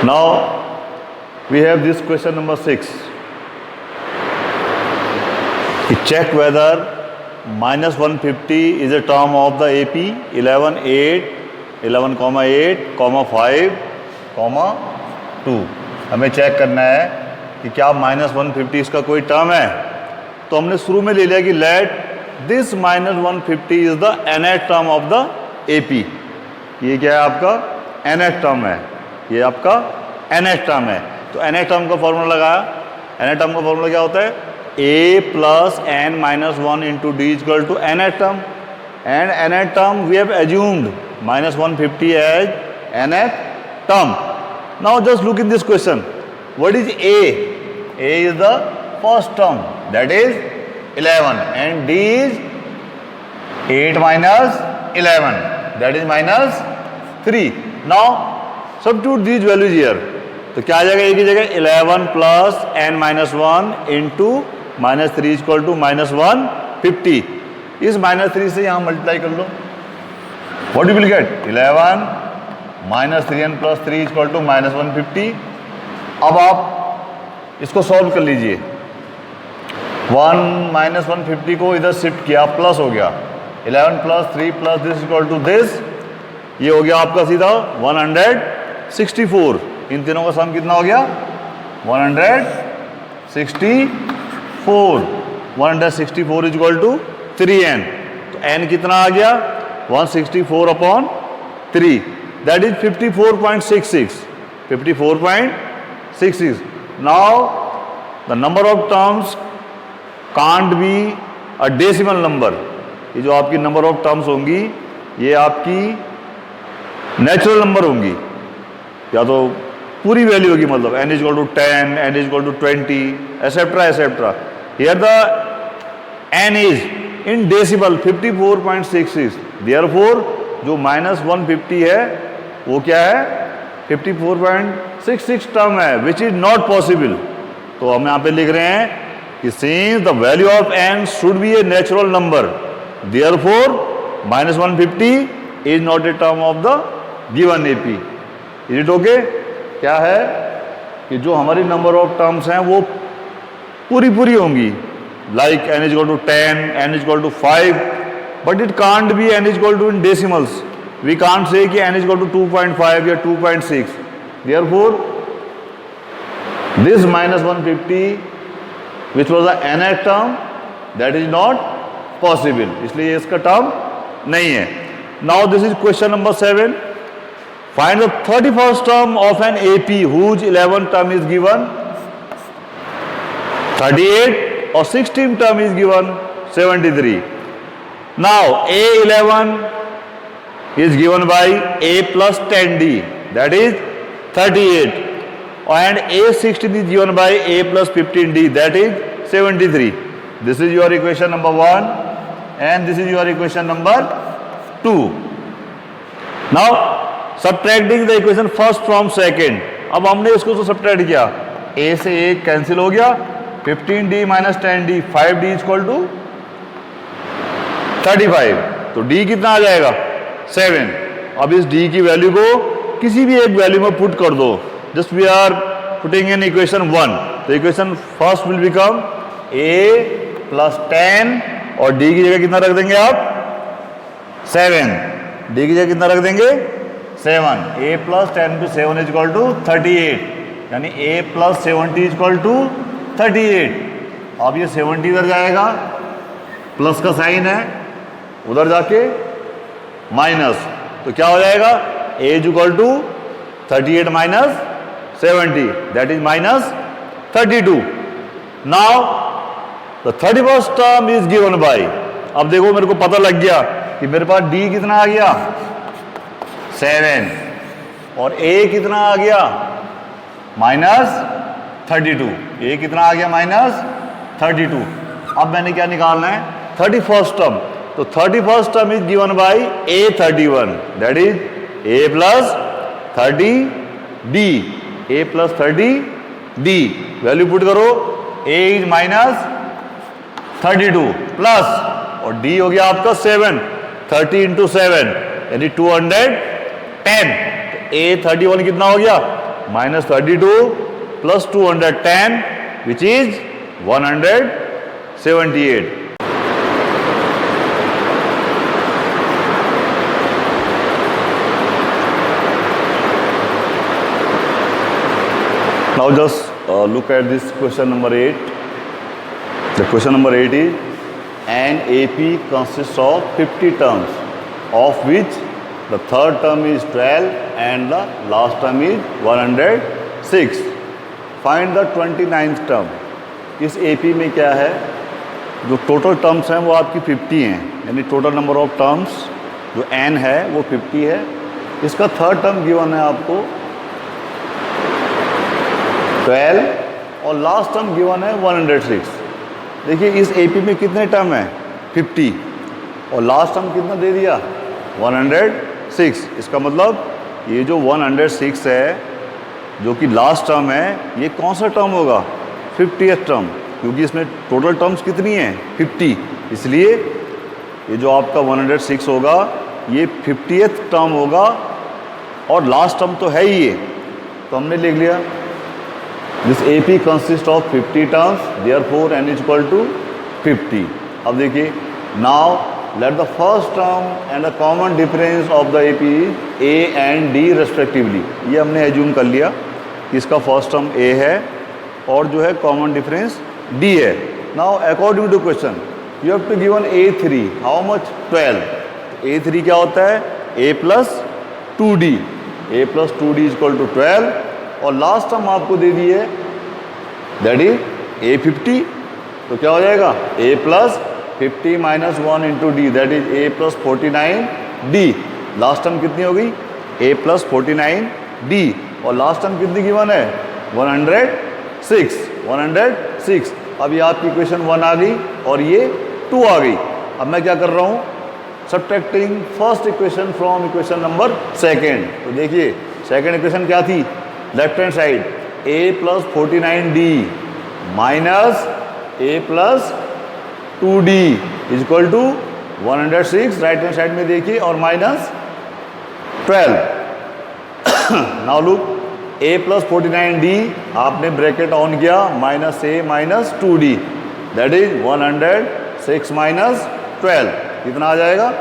Now we have this question number 6. Check whether minus 150 is a term of the AP 11, 8, 11,8, 5, 2. हमें check करना है कि क्या minus 150 इसका कोई टर्म है. तो हमने शुरू में ले लिया कि let this minus 150 is the nth term of the AP. ये क्या है आपका nth टर्म है, ये आपका nth टर्म है. तो nth टर्म का फॉर्मूला लगाया. nth टर्म का फॉर्मूला क्या होता है? A plus n minus 1 into D is equal to nth term, and nth term we have assumed minus 150 as nth term. Now just look in this question. What is A? A is the first term, that is 11, and D is 8 minus 11, that is minus 3. Now substitute these values here. तो क्या आ जाएगा? एक ही जगह 11 plus n minus 1 into minus 3 equal to minus 150. इस minus 3 से यहां multiply कर लो. What you will get? 11 minus 3n plus 3 equal to minus 150. अब आप इसको सॉल्व कर लीजिए. 1 माइनस 150 को इधर शिफ्ट किया, प्लस हो गया. 11 plus 3 plus this equal to this, ये हो गया आपका सीधा 164. इन तीनों का सम कितना हो गया? 164 इज इक्वल टू 3n. तो n कितना आ गया? 164 upon 3, that is 54.66. 54.66. Now the number of terms can't be a decimal number. ये जो आपकी नंबर ऑफ टर्म्स होंगी ये आपकी नेचुरल नंबर होंगी, या तो पूरी वैल्यू होगी, मतलब n is equal to 10, n is equal to 20, etcetera etcetera. Here the n is in decimal 54.66. Therefore जो माइनस 150 है वो क्या है? 54.66 टर्म है, विच इज नॉट पॉसिबल. तो हम यहाँ पे लिख रहे हैं कि since the value of n should be a natural number, therefore minus 150 is not a term of the given AP. Is it okay? क्या है कि जो हमारी नंबर ऑफ टर्म्स हैं वो पूरी होंगी, like n is equal to 10, n is equal to 5, but it can't be n is equal to in decimals. We can't say कि n इज इक्वल टू 2.5 या 2.6. Therefore this minus 150 which was the nth term, that is not possible, इसलिए इसका term नहीं है. Now this is question number 7. Find the 31st term of an AP whose 11th term is given 38 or 16th term is given 73. Now A11 is given by A plus 10D, that is 38, and A16 is given by A plus 15D, that is 73. This is your equation number 1 and this is your equation number 2. Now subtracting the equation first from second. अब हमने इसको तो subtract किया, a से a cancel हो गया, 15d minus 10d, 5d equal to 35. तो d कितना आ जाएगा? 7. अब इस d की वैल्यू को किसी भी एक वैल्यू में पुट कर दो. Just we are putting in equation 1. तो equation first will become a plus 10 और d की जगह कितना रख देंगे आप? 7. d की जगह कितना रख देंगे? 7. a plus 10 to 7 is equal to 38, यानी a plus 70 is equal to 38. अब ये 70 इधर जाएगा, प्लस का साइन है, उधर जाके माइनस. तो क्या हो जाएगा? a is equal to 38 minus 70, that is minus 32. Now the 31st term is given by. अब देखो मेरे को पता लग गया कि मेरे पास d कितना आ गया? 7. और a कितना आ गया? माइनस 32. a कितना आ गया? माइनस 32. अब मैंने क्या निकालना है? 31st term. तो 31st term is given bye A31, that is a plus 30d. a plus 30d value put करो. a इज माइनस 32 प्लस, और d हो गया आपका 7. 30 इंटू 7 यानी 210. A31 कितना हो गया? -32 + 210 which is 178. Now just look at this question number 8. The question number 8 is an AP consists of 50 terms, of which the third term is 12 and the last term is 106. Find the 29th term. इस AP में क्या है, जो total terms हैं वो आपकी 50 हैं, यानी टोटल नंबर ऑफ टर्म्स जो n है वो 50 है. इसका थर्ड टर्म गिवन है आपको 12 और लास्ट टर्म गिवन है 106. देखिए इस AP में कितने टर्म हैं, 50 और लास्ट टर्म कितना दे दिया, 106. इसका मतलब ये जो 106 है जो कि लास्ट टर्म है, ये कौन सा टर्म होगा, 50th टर्म, क्योंकि इसमें टोटल टर्म्स कितनी हैं, 50. इसलिए ये जो आपका 106 होगा ये 50th टर्म होगा और लास्ट टर्म तो है ही ये, तो हमने लिख लिया this AP consist of 50 terms, therefore n is equal to 50. अब देखिए now let the first term and the common difference of the AP is A and D respectively. ये हमने एज्यूम कर लिया कि इसका फर्स्ट टर्म A है और जो है कॉमन डिफरेंस D है. Now according to question you have to given A3 how much, 12. A3 क्या होता है, A + 2D. A + 2D is equal to 12 और लास्ट टर्म आपको दे दी है दैट इज A50. तो क्या हो जाएगा, A + 50 - 1 × D that is A + 49D. Last term कितनी हो गई, A + 49D और लास्ट टर्म कितनी गिवन है, 106. अब ये आपकी इक्वेशन 1 आ गई और ये 2 आ गई. अब मैं क्या कर रहा हूँ, subtracting first equation from equation number second. तो देखिए सेकेंड इक्वेशन क्या थी, left hand side A + 49D minus A + 2D is equal to 106. Right hand side में देखिए और -12. नाउ लुक A + 49D आपने ब्रैकेट ऑन किया, -A - 2D दैट इज 106 - 12 कितना आ जाएगा,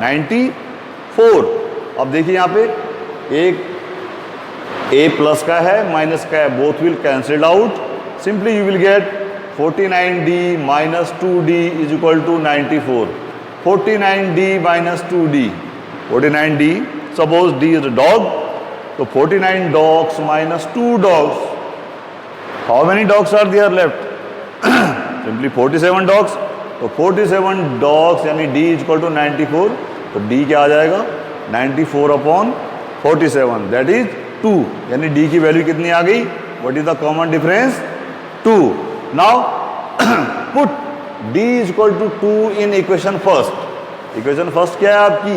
94. अब देखिए यहाँ पे एक A प्लस का है माइनस का है, both will cancelled out. Simply you will get 49D - 2D is equal to 94. 49D - 2D, 49D, suppose D is a dog, तो 49 dogs - 2 dogs. How many dogs are there left, simply 47 dogs. तो 47 dogs यानी D is equal to 94. तो D क्या आ जाएगा, 94/47 that is 2. यानी D की value कितनी आ गई, what is the common difference, 2. Now put D is equal to 2 in equation first. Equation first क्या है आपकी,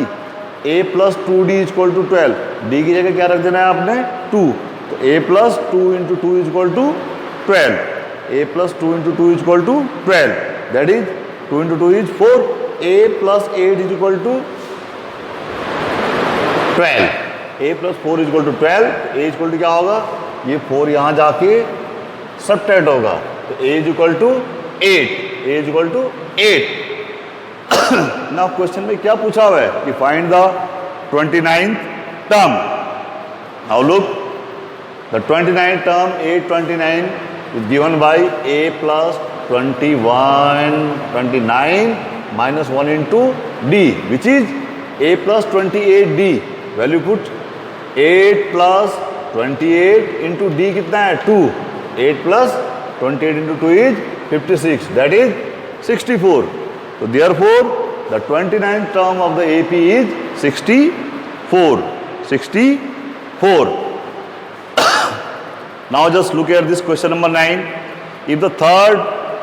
A + 2D is equal to 12. D की जगह क्या रख देना है आपने, 2. तो A + 2 × 2 is equal to 12. A + 2 × 2 is equal to 12 that is 2 × 2 is 4. A + 8 is equal to 12. A + 4 is equal to 12. A is equal to क्या होगा, ये 4 यहाँ जाके सब्ट्रैक्ट होगा, तो A is equal to 8. A is equal to 8. Now question में क्या पूछा हुआ है कि find the 29th term. Now look the 29th term A29 is given by A + 29 - 1 × D which is A + 28D. Value put 8 + 28 × D कितना है, 2. 8 + 28 × 2 is 56 that is 64. तो therefore the 29th term of the AP is 64. Now just look at this question number 9. If the third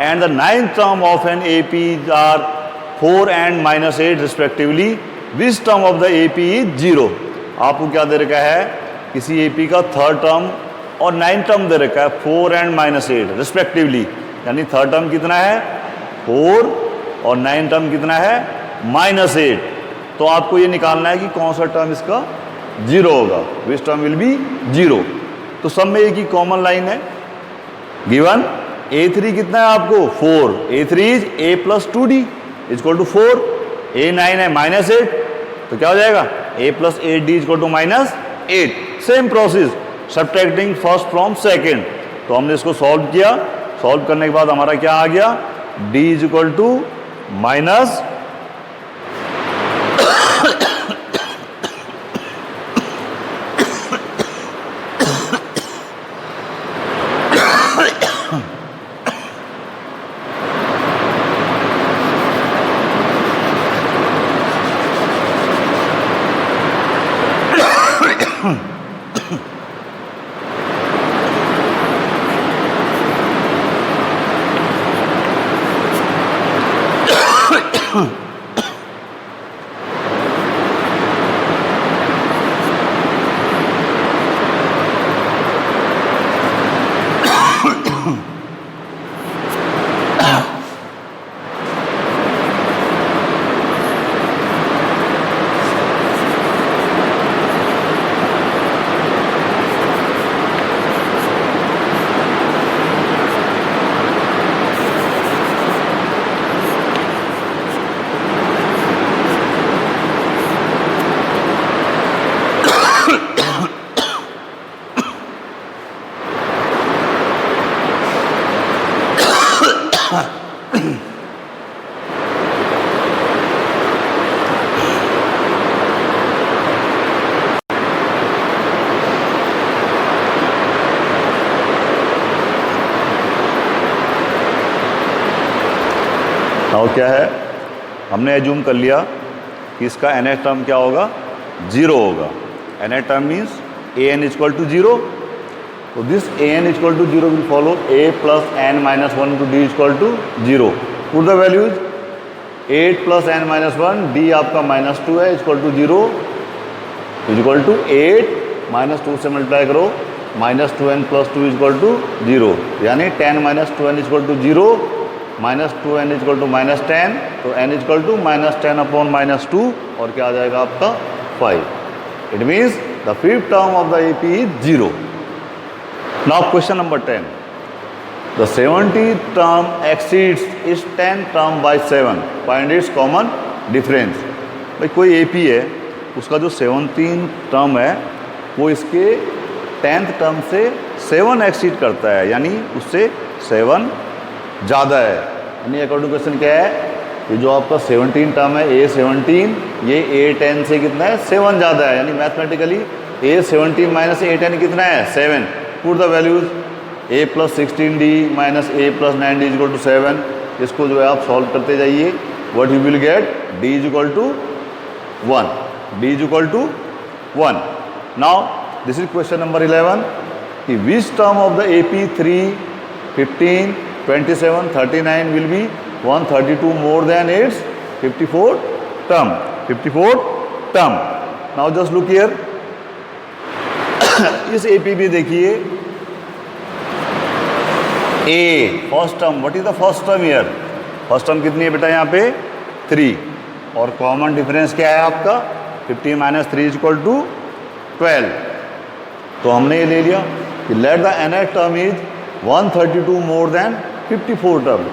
and the ninth term of an AP are 4 and -8 respectively, which term of the AP is 0? आपको क्या दे रखा है, किसी AP का third term और ninth term दे रखा है 4 and -8 respectively, यानी थर्ड टर्म कितना है 4 और नाइन्थ टर्म कितना है -8. तो आपको ये निकालना है कि कौन सा टर्म इसका 0 होगा, विच टर्म विल बी 0. तो सब में एक ही कॉमन लाइन है। गिवन A3 कितना है आपको 4, A3 is A plus 2D is equal to 4, A9 है -8, तो क्या हो जाएगा A plus 8D is equal to -8। Same process subtracting first from second. तो हमने इसको सॉल्व किया, सॉल्व करने के बाद हमारा क्या आ गया D is equal to minus now क्या है, हमने एज्यूम कर लिया कि इसका nth टर्म क्या होगा 0 होगा। nth term means an equal to 0, तो this an equal to 0 will follow a plus n minus 1 to d equal to 0। Put the values 8 plus n minus 1, d आपका -2 है इक्वल टू 0 इक्वल टू 8 -2 से multiply करो -2n plus 2 equal to 0, यानी 10 minus 2n equal to 0 -2n equal to -10, तो n equal to -10 upon -2 और क्या आ जाएगा आपका 5। It means the fifth term of the AP is 0। Now question number 10, the 70th term exceeds इस 10th term by 7, find its common difference. भाई कोई AP है, उसका जो 17th टर्म है वो इसके 10th टर्म से 7 एक्सीड करता है, यानी उससे 7 ज़्यादा है। यानी अकॉर्डिंग टू क्वेश्चन क्या है कि जो आपका 17 टर्म है A17, ये A10 से कितना है 7 ज़्यादा है, यानी मैथमेटिकली A17 माइनस A10 कितना है 7। Put the values A plus 16D minus A plus 9D is equal to 7। इसको जो है आप सॉल्व करते जाइए, what you will get D is equal to 1, D is equal to 1। Now this is question number 11 कि which term of the AP 3, 15, 27, 39 will be 132 more than its 54 term. 54 term. Now just look here. इस AP भी देखिए A first term, what is the first term here? First term कितनी है बेटा यहाँ पे 3, और कॉमन डिफरेंस क्या है आपका 15 माइनस 3 इज इक्वल टू 12। तो हमने ये ले लिया कि let the nth term is 132 more than 54 term,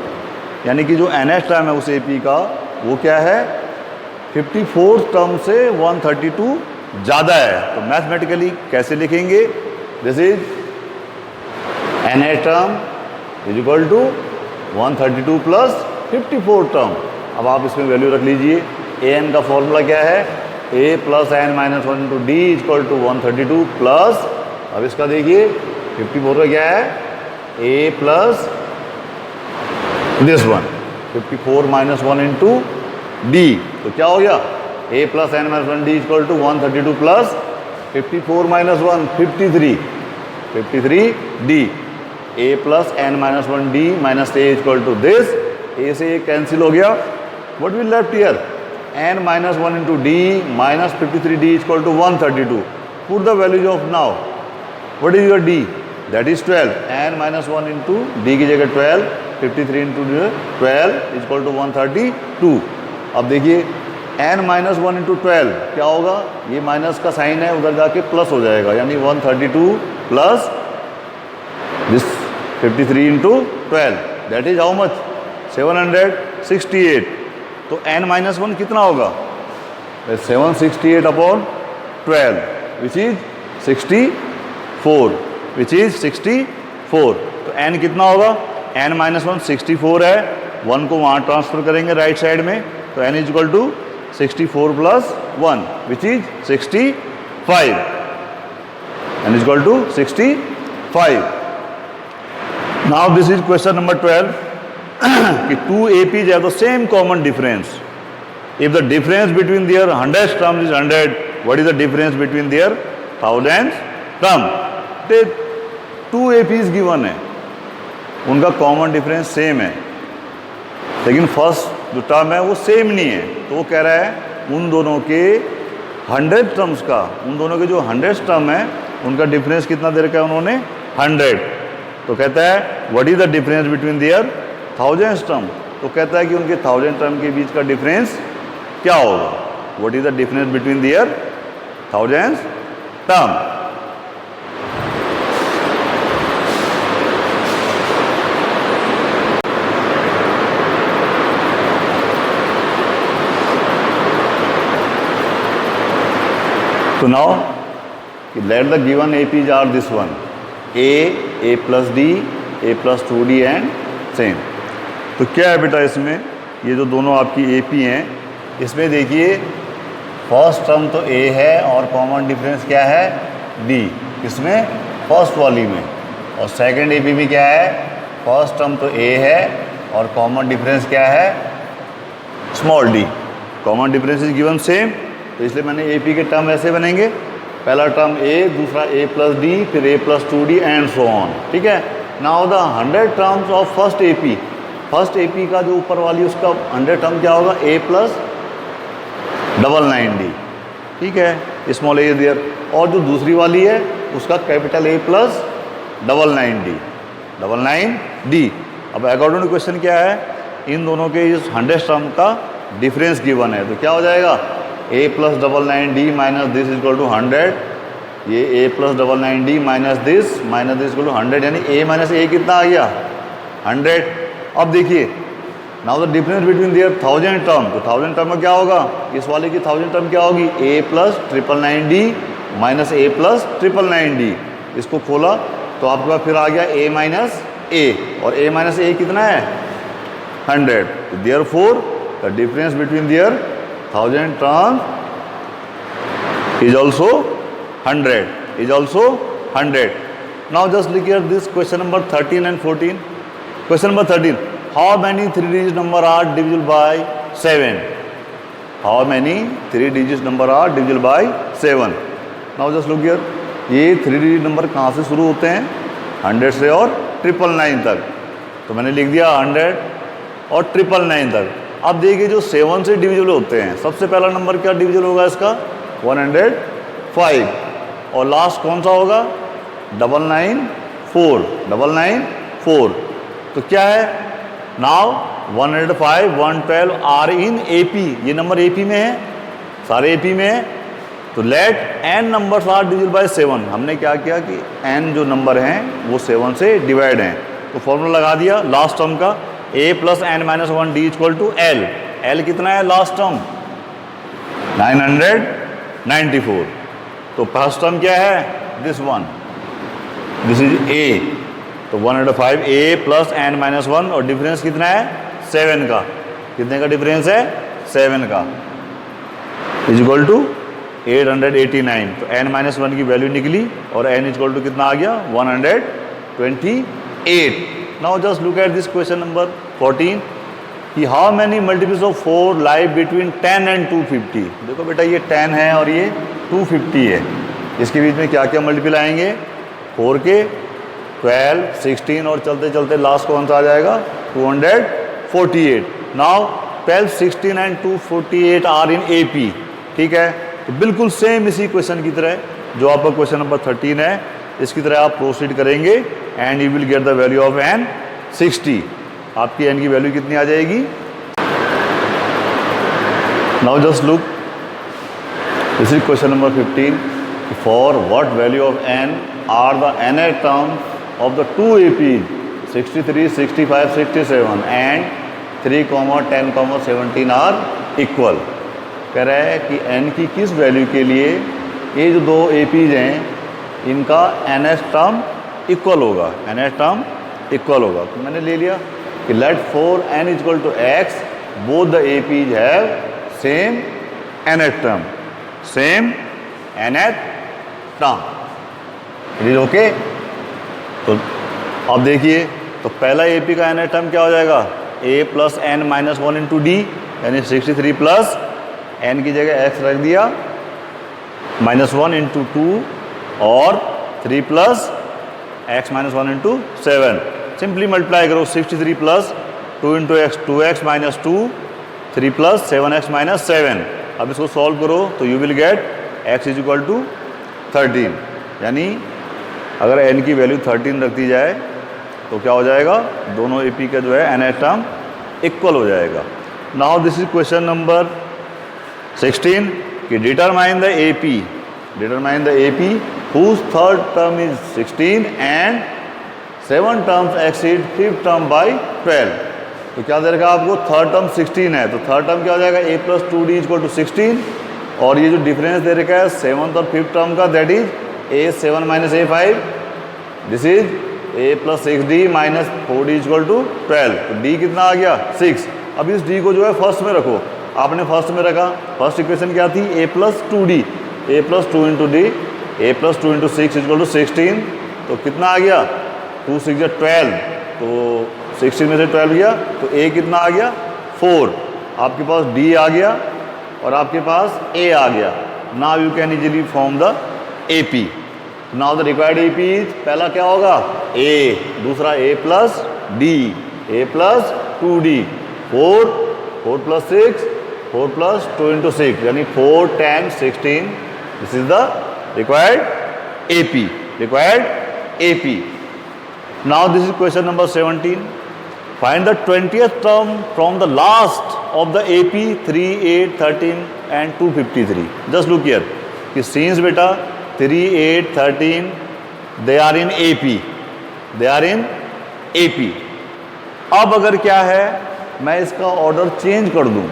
यानी कि जो nth टर्म है उस AP का वो क्या है 54 टर्म से 132 ज़्यादा है। तो मैथमेटिकली कैसे लिखेंगे, this is nth term is equal to 132 plus 54 term. अब आप इसमें वैल्यू रख लीजिए, an का फॉर्मूला क्या है a plus n minus 1 into D equal to 132 plus, अब इसका देखिए 54 का क्या है a plus this one 54 minus 1 into D, तो क्या हो गया a plus n minus 1 D equal to 132 plus 54 minus 1 53 D, a plus n minus 1 D minus a equal to this, a से a कैंसिल हो गया, what will left here n minus 1 into D minus 53 D equal to 132। Put the values of now, what is your d, that is 12, n minus 1 into D की जगह 12, 53 into 12 equal to 132। अब देखिए n minus 1 into 12 क्या होगा, ये minus का sign है उधर जाके प्लस हो जाएगा, यानी 132 plus this 53 into 12 that is how much 768. तो n माइनस 1 कितना होगा 768 upon 12 which is 64 which is 64. तो n कितना होगा n माइनस 1 64 है, 1 को वहाँ ट्रांसफर करेंगे राइट साइड में, तो n is equal to 64 plus 1 which is 65. n is equal to 65. Now this is question number 12 कि 2 APs have the same common difference. If the difference between their hundredths terms is 100, what is the difference between their thousandths term? The 2 APs given है, उनका common difference same है, लेकिन first जो term है वो same नहीं है. तो वो कह रहा है उन दोनों के 100 टर्म्स का, उन दोनों के जो 100 टर्म है उनका डिफरेंस कितना दे रखा है उन्होंने 100. तो कहता है what is the difference between their 1000 term. तो कहता है कि उनके 1000 टर्म के बीच का डिफरेंस क्या होगा. What is the difference between their 1000 term. So now let the given APs are this one A plus D, A plus 2D and same. तो क्या है बेटा इसमें, ये जो दोनों आपकी AP हैं इसमें देखिए फर्स्ट टर्म तो A है और कॉमन डिफरेंस क्या है D, इसमें फर्स्ट वाली में, और सेकंड AP भी क्या है फर्स्ट टर्म तो A है और कॉमन डिफरेंस क्या है small d. Common difference is given same, तो इसलिए मैंने AP के टर्म ऐसे बनेंगे, पहला टर्म A, दूसरा A प्लस D, फिर A plus 2D and so on. ठीक है. Now the 100 terms of first AP, first AP का जो ऊपर वाली उसका 100 टर्म क्या होगा A प्लस 99D. ठीक है, स्मॉल a देयर. और जो दूसरी वाली है उसका कैपिटल A प्लस 99D. अब अकॉर्डिंग टू क्वेश्चन क्या है, इन दोनों के इस 100 टर्म का डिफरेंस गिवन है, तो क्या हो जाएगा A plus 99D minus this is equal to 100. ये A plus 99D minus this equal to 100, यानी A माइनस A कितना आ गया 100. अब देखिए now the difference between their 1000 term, तो 1000 टर्म में क्या होगा, इस वाले की 1000 टर्म क्या होगी A plus 999D minus A plus 999D. इसको खोला तो आपके पास फिर आ गया A माइनस A, और A माइनस A कितना है 100. Therefore the difference between their 1000 terms is also 100, is also 100. Now just look at this question number 13 and 14. Question number 13, how many 3-digit number are divisible by 7? How many 3-digit number are divisible by 7? Now just look here, ये 3-digit number कहाँ से शुरू होते हैं 100 से और 999 तक. तो मैंने लिख दिया 100 और 999 तक. अब देखिए जो 7 से डिविजिबल होते हैं, सबसे पहला नंबर क्या डिविजिबल होगा इसका 105, और लास्ट कौन सा होगा 994. तो क्या है नाउ 105, 112 आर इन AP. ये नंबर AP में है, सारे AP में है. तो let n numbers are divisible by 7. हमने क्या किया कि n जो नंबर हैं वो 7 से डिवाइड हैं. तो फॉर्मूला लगा दिया लास्ट टर्म का A plus n minus 1D equal to L. L कितना है लास्ट टर्म 994. तो फर्स्ट टर्म क्या है this one, this is A. तो 105 A प्लस n माइनस 1, और डिफरेंस कितना है 7 का. कितने का डिफरेंस है 7 का, इज इक्वल टू 889. तो n माइनस 1 की वैल्यू निकली और n इक्वल टू कितना आ गया 128. Now just look at this question number 14 कि how many multiples of 4 lie between 10 and 250. देखो बेटा ये 10 है और ये 250 है, इसके बीच में क्या क्या मल्टीपल आएंगे 4 के 12, 16 और चलते चलते लास्ट कौन सा आ जाएगा 248. Now 12, 16 and 248 are in AP. ठीक है, तो बिल्कुल सेम इसी क्वेश्चन की तरह जो आपका क्वेश्चन नंबर 13 है इसकी तरह आप प्रोसीड करेंगे and you will get the value of n 60. आपकी n की वैल्यू कितनी आ जाएगी. Now just look, this is question number 15. For what value of n are the nth term of the two APs 63, 65, 67 and 3, 10, 17 are equal. कह रहा है कि n की किस वैल्यू के लिए ये जो दो APs हैं इनका nth टर्म इक्वल होगा, nth टर्म इक्वल होगा। तो मैंने ले लिया कि let for n equal to x both the APs have same nth term, same nth term. It is okay. तो अब देखिए, तो पहला AP का nth टर्म क्या हो जाएगा, a plus n minus 1 into D, यानी 63 प्लस n की जगह x रख दिया, माइनस 1 इंटू 2 और 3 plus x minus 1 into 7। Simply multiply करो, 63 plus 2 into x 2x minus 2, 3 plus 7x minus 7। अब इसको सॉल्व करो तो you will get x is equal to 13। यानी अगर n की वैल्यू 13 रख दी जाए तो क्या हो जाएगा, दोनों AP का जो है nth टर्म इक्वल हो जाएगा। Now this is question number 16 कि determine the AP whose third term is 16 and 7 terms exceed fifth term by 12। तो क्या दे रखा आपको, थर्ड टर्म 16 है, तो थर्ड टर्म क्या हो जाएगा, a plus 2d equal to 16, और ये जो डिफरेंस दे रखा है सेवन्थ और फिफ्थ टर्म का, that is a7 minus a5, this is a plus 6d minus 4d equal to 12। तो d कितना आ गया, 6। अब इस d को जो है फर्स्ट में रखो, आपने फर्स्ट में रखा, फर्स्ट इक्वेशन क्या थी, a plus 2d, a plus 2 into D, a plus 2 into 6 equal to 16। तो कितना आ गया, 2 6 12, तो 16 में से 12 गया तो a कितना आ गया, 4। आपके पास d आ गया और आपके पास a आ गया। Now you can easily form the AP। Now the required AP is, पहला क्या होगा, a, दूसरा a plus d, a plus 2d, 4 plus 6, 4 plus 2 into 6, यानी 4, 10, 16। This is the required AP। Now this is question number 17। Find the 20th term from the last of the AP 3, 8, 13 and 253। Just look here कि scenes बेटा 3, 8, 13 they are in AP। अब अगर क्या है, मैं इसका order change कर दूं,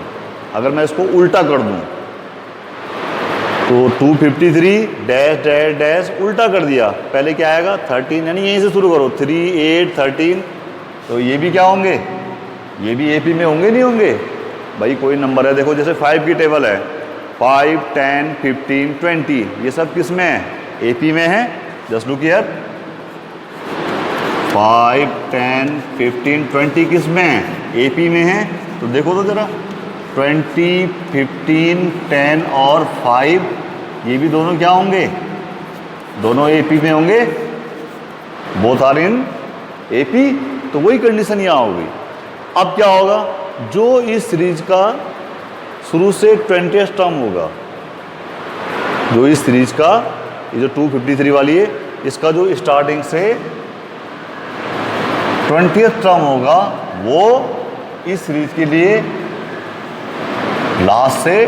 अगर मैं इसको उल्टा कर दूं तो 253 डैश डैश डैश उल्टा कर दिया, पहले क्या आएगा 13, यानी यहीं से शुरू करो 3, 8, 13। तो ये भी क्या होंगे, ये भी AP में होंगे नहीं होंगे भाई, कोई नंबर है, देखो जैसे 5 की टेबल है, 5, 10, 15, 20, ये सब किस में है, AP में है। जस्ट लुक हियर, 5, 10, 15, 20 किस में है, AP में है। तो देखो तो जरा 20, 15, 10 और 5, ये भी दोनों क्या होंगे, दोनों AP में होंगे, बोथ आर इन AP। तो वही कंडीशन यहाँ होगी। अब क्या होगा, जो इस सीरीज का शुरू से 20th टर्म होगा, जो इस सीरीज का, ये जो 253 वाली है, इसका जो स्टार्टिंग से 20th टर्म होगा, वो इस सीरीज के लिए लास्ट से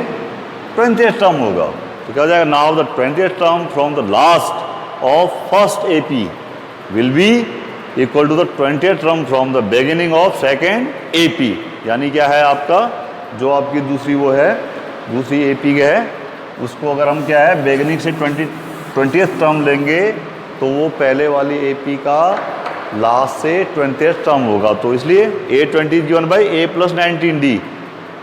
20th टर्म होगा। तो क्या हो जाएगा, now the 20th term from the last of first AP will be equal to the 20th term from the beginning of second AP। यानी क्या है, आपका जो आपकी दूसरी वो है, दूसरी AP है, उसको अगर हम क्या है बिगिनिंग से 20th टर्म लेंगे तो वो पहले वाली AP का लास्ट से 20th टर्म होगा। तो इसलिए A20 given by A plus 19D,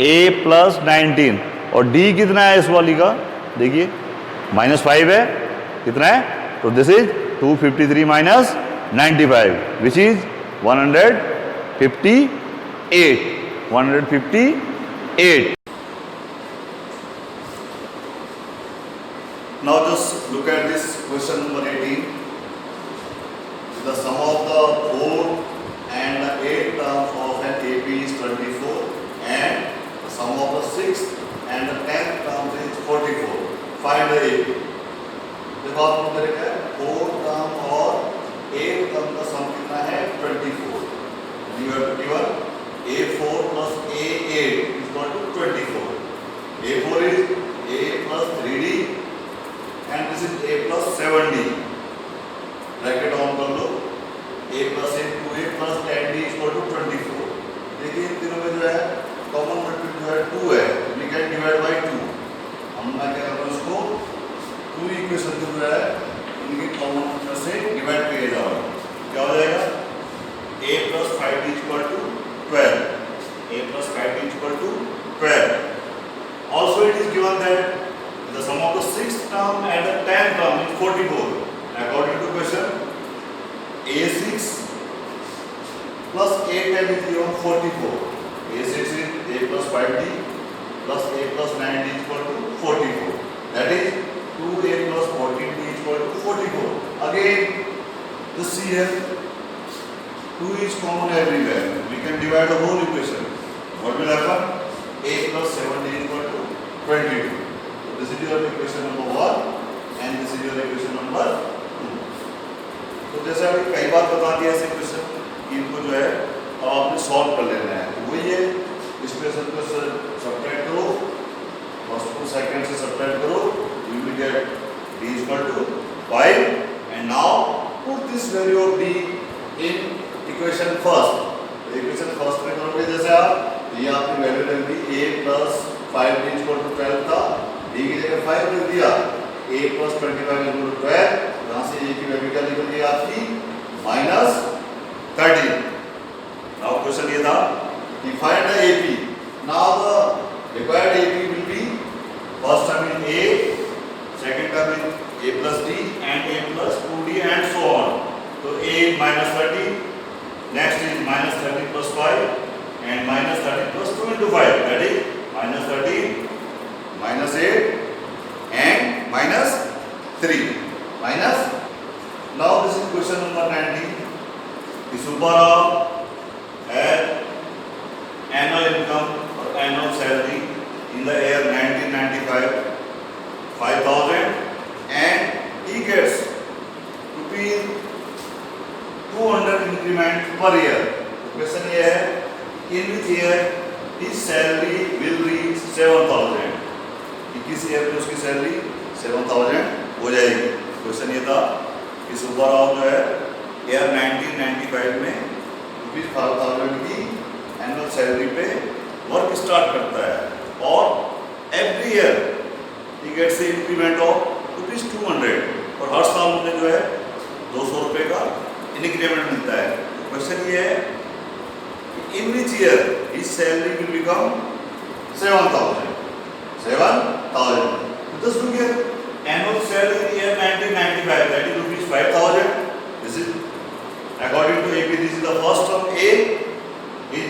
A plus 19, और D कितना है इस वाली का, देखिए -5 है, कितना है, तो this is 253 minus 95 which is 158। Now just look at this question number 18. The sum of the 4th and the 8th terms of an AP is 24 and the sum of the 6th and the 10th terms is 44. Find the AP. देखो आपको मेरे क्या है, 4th term और 8th term का सम कितना है 24। You have to given A4 plus A8 is equal to 24. A4 is A plus 3D and this is A plus 7D। Bracket on कर लो, a plus a 2a plus 10d equal to 24। देखिए इन तीनों में जो है common multiple जो है 2 है, वी कैन डिवाइड बाय 2। हम मैं क्या करूँ इसको 2 इक्वेशन जो है इनके कॉमन मल्टीपल से डिवाइड किया जाएगा। क्या हो जाएगा a plus 5d equal to 12, a plus 5d equal to 12। Also it is given that the sum of the 6th term and the 10th term is 44. According to question, a6 plus a10 is given 44. a6 is a plus 5d plus a plus 9d equal to 44. That is 2a plus 14d equal to 44. Again, just see here, 2 is common everywhere. We can divide the whole equation. What will happen? a plus 7d equal to 22. So this is your equation number 1 and this is your equation number 2. तो जैसे अभी कई बार बता दिया ऐसे question इनको जो है अब आपने सॉल्व कर लेना है। तो वही है, इक्वेशन को सब्ट्रैक्ट करो, फर्स्ट को सेकंड से सब्ट्रैक्ट करो, you will get d equal to 5 and now put this value of d in equation first. Equation first में करोगे जैसे आप ये आपकी वैल्यू रख दी a plus 5d equal to 12 था, d की जगह 5 रख दिया, a plus 25 इक्वल टू 12, यहाँ से a की वैल्यू क्या निकल गई आपकी -13। नाउ क्वेश्चन ये था कि find the AP। Now the required AP will B first term in a, second term in a plus d and a plus 2d and so on। तो a -30, next is -30 plus 5 and -30 plus 2 into 5, that is -13, -8 and -3 minus। Now this is question number 19. The super of annual income or annual salary in the year 1995 5,000 and he gets ₹200 increment per year। Question ये है in which year his salary will reach 7,000। 21 year में उसकी salary 7,000 हो जाएगी। Question ये था कि सुब्बाराव जो है ईयर 1995 में ₹5,000 की एनुअल सैलरी पे वर्क स्टार्ट करता है और every year he gets increment of ₹200 और हर साल उन्हें जो है 200 रुपये का इंक्रीमेंट मिलता है। तो क्वेश्चन ये है in which year his salary will become 7,000। Just look here, annual salary in year 1995, that is ₹5,000. This is according to AP. This is the first term A. His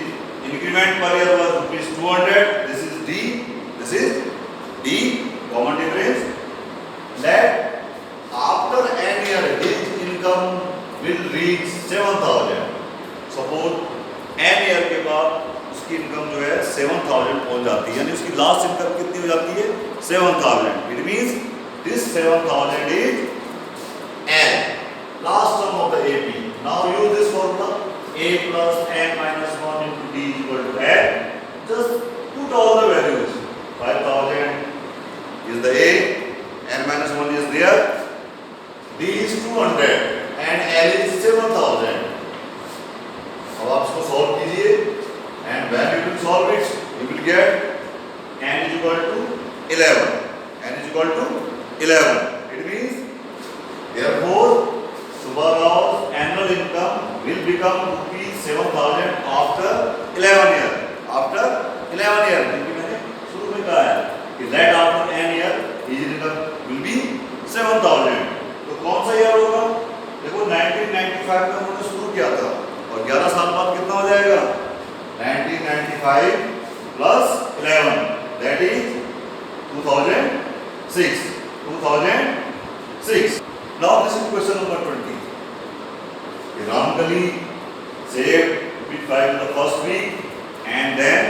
increment per year was ₹200. This is D. This is D. Common difference. That after an year, his income will reach 7,000. Suppose n year के बाद उसकी income जो है 7,000 पहुंच जाती है, यानी उसकी लास्ट इनकम कितनी हो जाती है 7,000। It means this 7,000 is n, last term of the AP। Now use this formula a plus n minus 1 into d equal to n। Just put all the values। 5,000 is the a, n minus 1 is there, d is 200 and n is 7,000। अब आप इसको solve कीजिए and when you will solve it you will get n is equal to 11। n is equal to 11। It means therefore Subbaraw's annual income will become ₹7,000 after 11 years। after 11 years क्योंकि मैंने शुरू में कहा है कि that after n year his income will be 7,000। तो कौन सा ईयर होगा? देखो 1995 में उन्होंने शुरू किया था और 11 साल बाद कितना हो जाएगा 1995 plus 11, that is 2006। 2006। Now this is question number 20। Ramkali saved ₹5 in the first week and then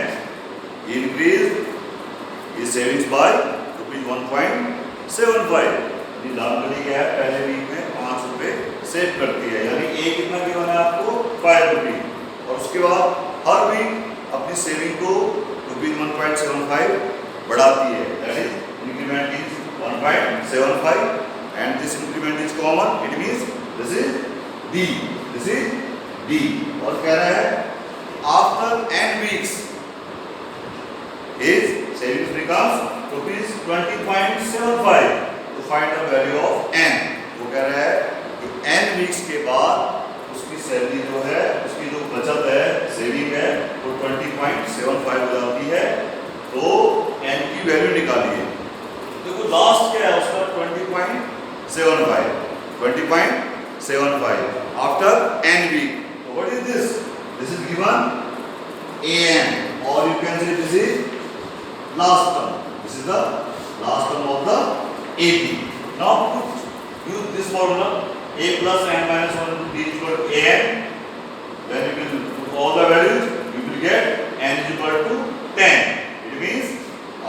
he increased his savings by ₹1.75। Ramkali क्या है पहले वीक में ₹5 सेव करती है, यानी एक कितना गिवन है आपको ₹5 और उसके बाद हर वीक अपनी सेविंग को ₹1.75 बढ़ाती है। That is increment is 1.75 and this increment is common। It means this is D, this is D. और कह रहा है after n weeks his savings becomes ₹20.75 to find the value of n। वो कह रहा है कि n weeks के बाद उसकी सैलरी जो है, उसकी जो बचत है, सेविंग है, वो 20.75 हो जाती है। तो n की वैल्यू निकालिए। देखो लास्ट क्या है उसका 20.75 after n week। So what is this? This is given an, or you can say this is last term. This is the last term of the AP. Now use this formula a plus n minus 1 into d is equal to an. Then you will put all the values, you will get n is equal to 10. It means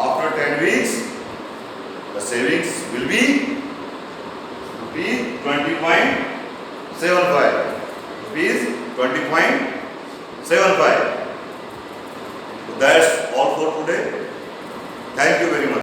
after 10 weeks the savings will be 20.75. Rupees 20.75. So that's all for today. Thank you very much.